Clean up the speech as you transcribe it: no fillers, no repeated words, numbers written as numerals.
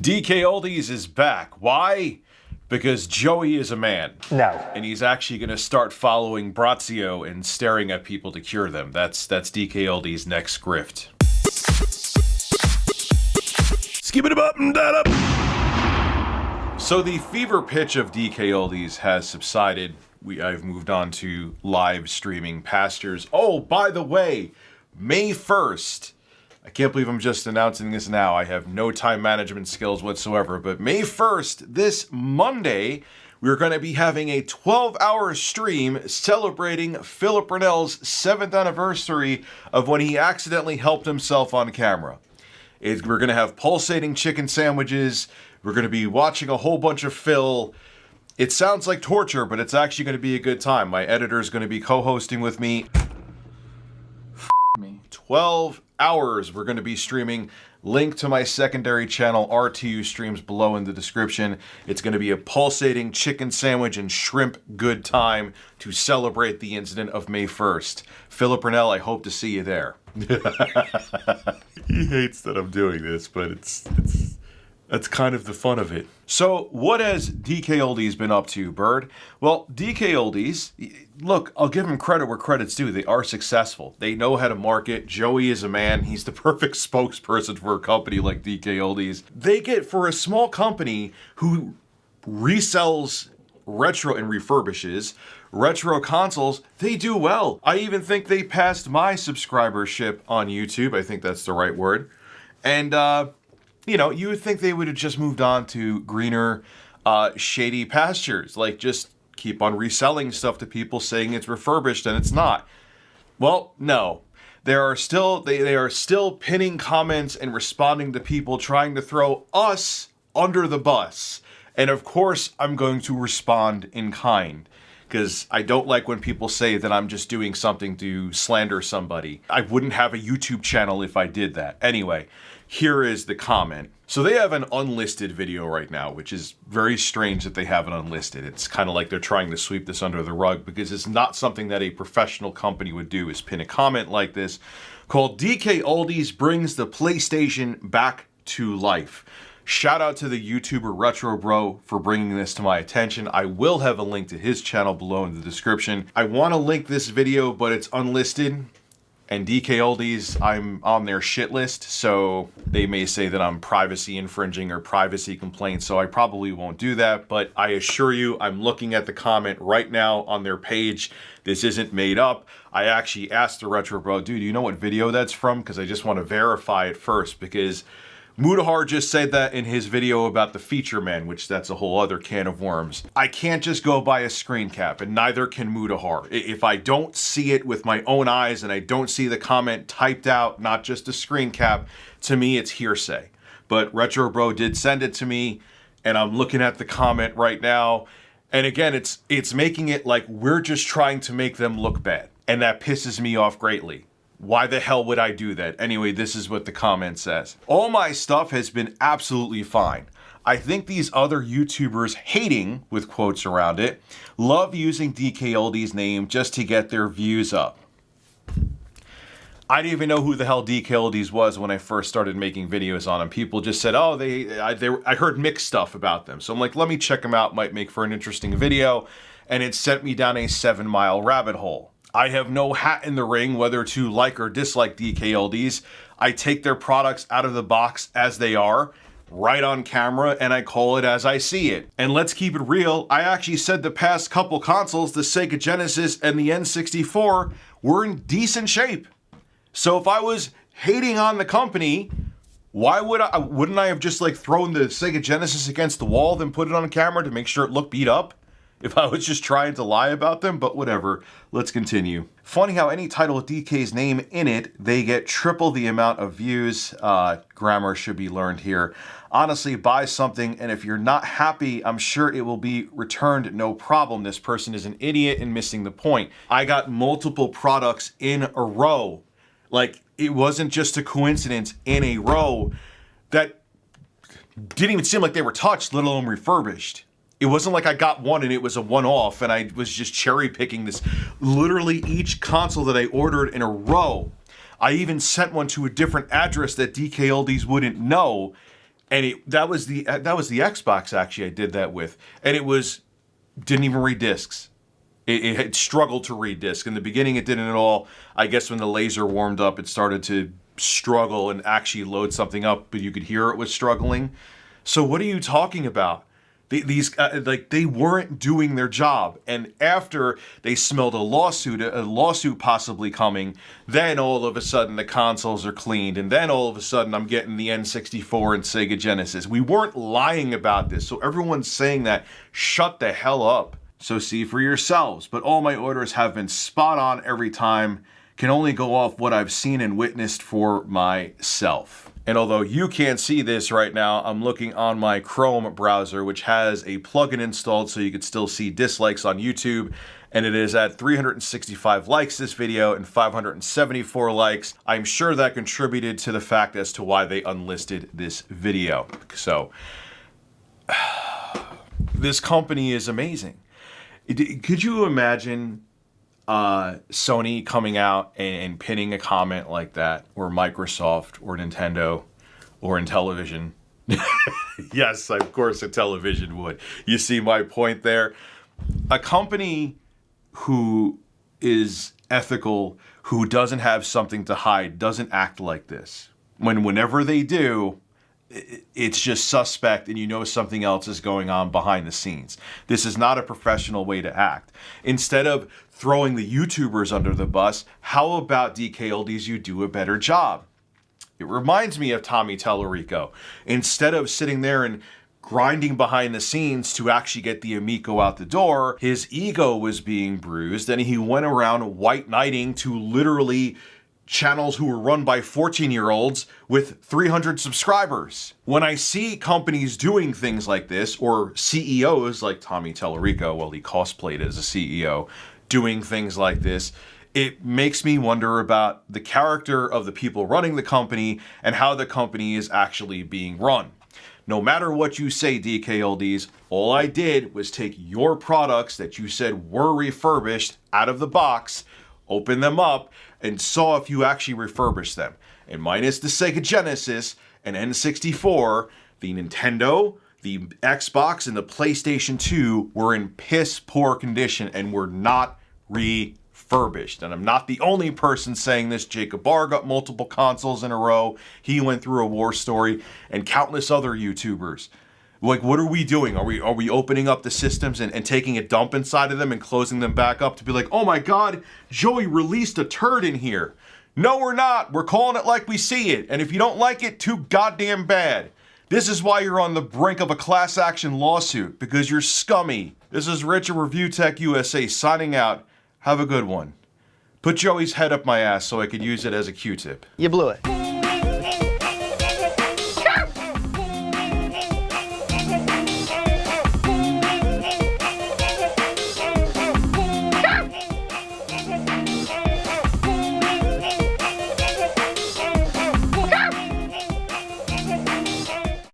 DKOldies is back. Why? Because Joey is a man. No. And he's actually going to start following Brazio and staring at people to cure them. That's DKOldies' next grift. Skip it up and that up. So the fever pitch of DKOldies has subsided. I've moved on to live streaming pastures. Oh, by the way, May 1st. I can't believe I'm just announcing this now. I have no time management skills whatsoever. But May 1st, this Monday, we're going to be having a 12-hour stream celebrating Philip Rennell's 7th anniversary of when he accidentally helped himself on camera. We're going to have pulsating chicken sandwiches. We're going to be watching a whole bunch of Phil. It sounds like torture, but it's actually going to be a good time. My editor is going to be co-hosting with me. 12 hours we're going to be streaming. Link to my secondary channel, RTU Streams, below in the description. It's going to be a pulsating chicken sandwich and shrimp good time to celebrate the incident of May 1st. Philip Rennell, I hope to see you there. He hates that I'm doing this, but that's kind of the fun of it. So, what has DKOldies been up to, Bird? Well, DKOldies, look, I'll give them credit where credit's due. They are successful. They know how to market. Joey is a man. He's the perfect spokesperson for a company like DKOldies. They get, for a small company who resells retro and refurbishes retro consoles, they do well. I even think they passed my subscribership on YouTube. I think that's the right word. And, you know, you would think they would have just moved on to greener, shady pastures. Like, just keep on reselling stuff to people saying it's refurbished and it's not. Well, no. They are still pinning comments and responding to people trying to throw us under the bus. And of course, I'm going to respond in kind. Because I don't like when people say that I'm just doing something to slander somebody. I wouldn't have a YouTube channel if I did that. Anyway, here is the comment. So they have an unlisted video right now, which is very strange that they have it unlisted. It's kind of like they're trying to sweep this under the rug because it's not something that a professional company would do, is pin a comment like this called DKOldies brings the PlayStation back to life. Shout out to the YouTuber Retro Bro for bringing this to my attention. I will have a link to his channel below in the description. I want to link this video, but it's unlisted. And DKOldies, I'm on their shit list, so they may say that I'm privacy infringing or privacy complaint, so I probably won't do that. But I assure you, I'm looking at the comment right now on their page. This isn't made up. I actually asked the Retro Bro, dude, do you know what video that's from? Because I just want to verify it first, because Mudahar just said that in his video about the Feature Man, which that's a whole other can of worms. I can't just go by a screen cap, and neither can Mudahar. If I don't see it with my own eyes and I don't see the comment typed out, not just a screen cap, to me it's hearsay. But Retro Bro did send it to me, and I'm looking at the comment right now. And again, it's making it like we're just trying to make them look bad. And that pisses me off greatly. Why the hell would I do that? Anyway, this is what the comment says. All my stuff has been absolutely fine. I think these other YouTubers hating, with quotes around it, love using DKOldies' name just to get their views up. I didn't even know who the hell DKOldies was when I first started making videos on them. People just said, oh, I heard mixed stuff about them. So I'm like, let me check them out, might make for an interesting video. And it sent me down a 7-mile rabbit hole. I have no hat in the ring whether to like or dislike DKOldies. I take their products out of the box as they are, right on camera, and I call it as I see it. And let's keep it real, I actually said the past couple consoles, the Sega Genesis and the N64, were in decent shape. So if I was hating on the company, wouldn't I have just like thrown the Sega Genesis against the wall, then put it on camera to make sure it looked beat up? If I was just trying to lie about them, but whatever. Let's continue. Funny how any title with DK's name in it, they get triple the amount of views. Grammar should be learned here. Honestly, buy something, and if you're not happy, I'm sure it will be returned no problem. This person is an idiot and missing the point. I got multiple products in a row. Like, it wasn't just a coincidence in a row that didn't even seem like they were touched, let alone refurbished. It wasn't like I got one and it was a one-off and I was just cherry picking this. Literally each console that I ordered in a row. I even sent one to a different address that DKOldies wouldn't know. And that was the Xbox actually I did that with, and didn't even read discs. It had struggled to read discs. In the beginning, it didn't at all. I guess when the laser warmed up, it started to struggle and actually load something up, but you could hear it was struggling. So what are you talking about? These they weren't doing their job, and after they smelled a lawsuit possibly coming, then all of a sudden the consoles are cleaned, and then all of a sudden I'm getting the N64 and Sega Genesis. We weren't lying about this, so everyone's saying that. Shut the hell up. So see for yourselves. But all my orders have been spot on every time. Can only go off what I've seen and witnessed for myself. And although you can't see this right now, I'm looking on my Chrome browser, which has a plugin installed so you could still see dislikes on YouTube. And it is at 365 likes this video and 574 likes. I'm sure that contributed to the fact as to why they unlisted this video. So, this company is amazing. Could you imagine Sony coming out and pinning a comment like that, or Microsoft, or Nintendo, or Intellivision? Yes, of course, Intellivision would. You see my point there? A company who is ethical, who doesn't have something to hide, doesn't act like this. Whenever they do, it's just suspect, and you know something else is going on behind the scenes. This is not a professional way to act. Instead of throwing the YouTubers under the bus, how about DKOldies, you do a better job? It reminds me of Tommy Tellerico. Instead of sitting there and grinding behind the scenes to actually get the Amico out the door, his ego was being bruised, and he went around white knighting to literally channels who were run by 14-year-olds with 300 subscribers. When I see companies doing things like this, or CEOs like Tommy Tellerico, well, he cosplayed as a CEO, doing things like this, it makes me wonder about the character of the people running the company and how the company is actually being run. No matter what you say, DKOldies, all I did was take your products that you said were refurbished out of the box, open them up, and saw if you actually refurbished them. And minus the Sega Genesis and N64, the Nintendo, the Xbox, and the PlayStation 2 were in piss poor condition and were not refurbished. And I'm not the only person saying this. Jacob Barr got multiple consoles in a row. He went through a war story, and countless other YouTubers. Like, what are we doing? Are we opening up the systems and taking a dump inside of them and closing them back up to be like, oh my God, Joey released a turd in here? No, we're not. We're calling it like we see it. And if you don't like it, too goddamn bad. This is why you're on the brink of a class action lawsuit, because you're scummy. This is Rich of Review Tech USA signing out. Have a good one. Put Joey's head up my ass so I could use it as a Q-tip. You blew it.